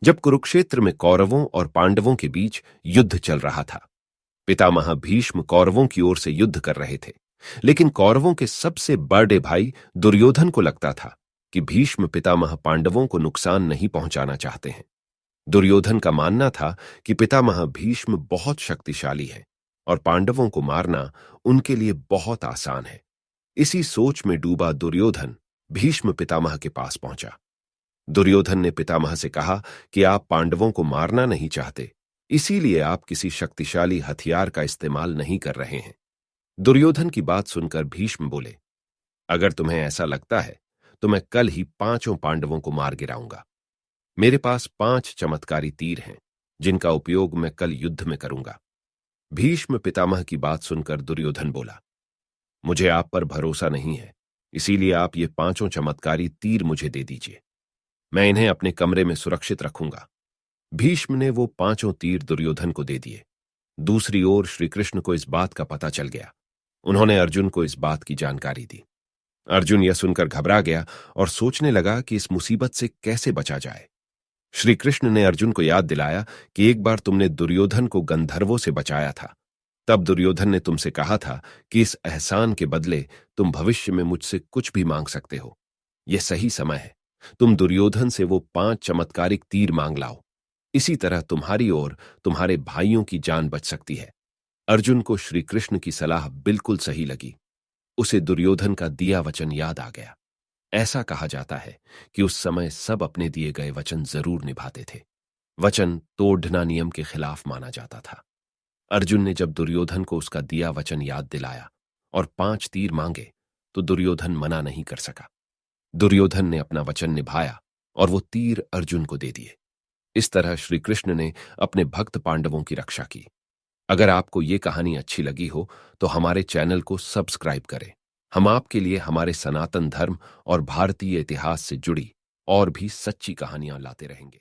जब कुरुक्षेत्र में कौरवों और पांडवों के बीच युद्ध चल रहा था। पितामह भीष्म कौरवों की ओर से युद्ध कर रहे थे, लेकिन कौरवों के सबसे बड़े भाई दुर्योधन को लगता था कि भीष्म पितामह पांडवों को नुकसान नहीं पहुंचाना चाहते हैं। दुर्योधन का मानना था कि पितामह भीष्म बहुत शक्तिशाली है और पांडवों को मारना उनके लिए बहुत आसान है। इसी सोच में डूबा दुर्योधन भीष्म पितामह के पास पहुंचा। दुर्योधन ने पितामह से कहा कि आप पांडवों को मारना नहीं चाहते, इसीलिए आप किसी शक्तिशाली हथियार का इस्तेमाल नहीं कर रहे हैं। दुर्योधन की बात सुनकर भीष्म बोले, अगर तुम्हें ऐसा लगता है तो मैं कल ही पांचों पांडवों को मार गिराऊंगा। मेरे पास 5 चमत्कारी तीर हैं, जिनका उपयोग मैं कल युद्ध में करूंगा। भीष्म पितामह की बात सुनकर दुर्योधन बोला, मुझे आप पर भरोसा नहीं है, इसीलिए आप ये 5 चमत्कारी तीर मुझे दे दीजिए। मैं इन्हें अपने कमरे में सुरक्षित रखूंगा। भीष्म ने वो 5 तीर दुर्योधन को दे दिए। दूसरी ओर श्री कृष्ण को इस बात का पता चल गया। उन्होंने अर्जुन को इस बात की जानकारी दी। अर्जुन यह सुनकर घबरा गया और सोचने लगा कि इस मुसीबत से कैसे बचा जाए। श्री कृष्ण ने अर्जुन को याद दिलाया कि एक बार तुमने दुर्योधन को गंधर्वों से बचाया था। तब दुर्योधन ने तुमसे कहा था कि इस एहसान के बदले तुम भविष्य में मुझसे कुछ भी मांग सकते हो। यह सही समय है, तुम दुर्योधन से वो 5 चमत्कारिक तीर मांग लाओ। इसी तरह तुम्हारी और तुम्हारे भाइयों की जान बच सकती है। अर्जुन को श्री कृष्ण की सलाह बिल्कुल सही लगी। उसे दुर्योधन का दिया वचन याद आ गया। ऐसा कहा जाता है कि उस समय सब अपने दिए गए वचन जरूर निभाते थे। वचन तोड़ना नियम के खिलाफ माना जाता था। अर्जुन ने जब दुर्योधन को उसका दिया वचन याद दिलाया और 5 तीर मांगे, तो दुर्योधन मना नहीं कर सका। दुर्योधन ने अपना वचन निभाया और वो तीर अर्जुन को दे दिए। इस तरह श्री कृष्ण ने अपने भक्त पांडवों की रक्षा की। अगर आपको ये कहानी अच्छी लगी हो तो हमारे चैनल को सब्सक्राइब करें। हम आपके लिए हमारे सनातन धर्म और भारतीय इतिहास से जुड़ी और भी सच्ची कहानियां लाते रहेंगे।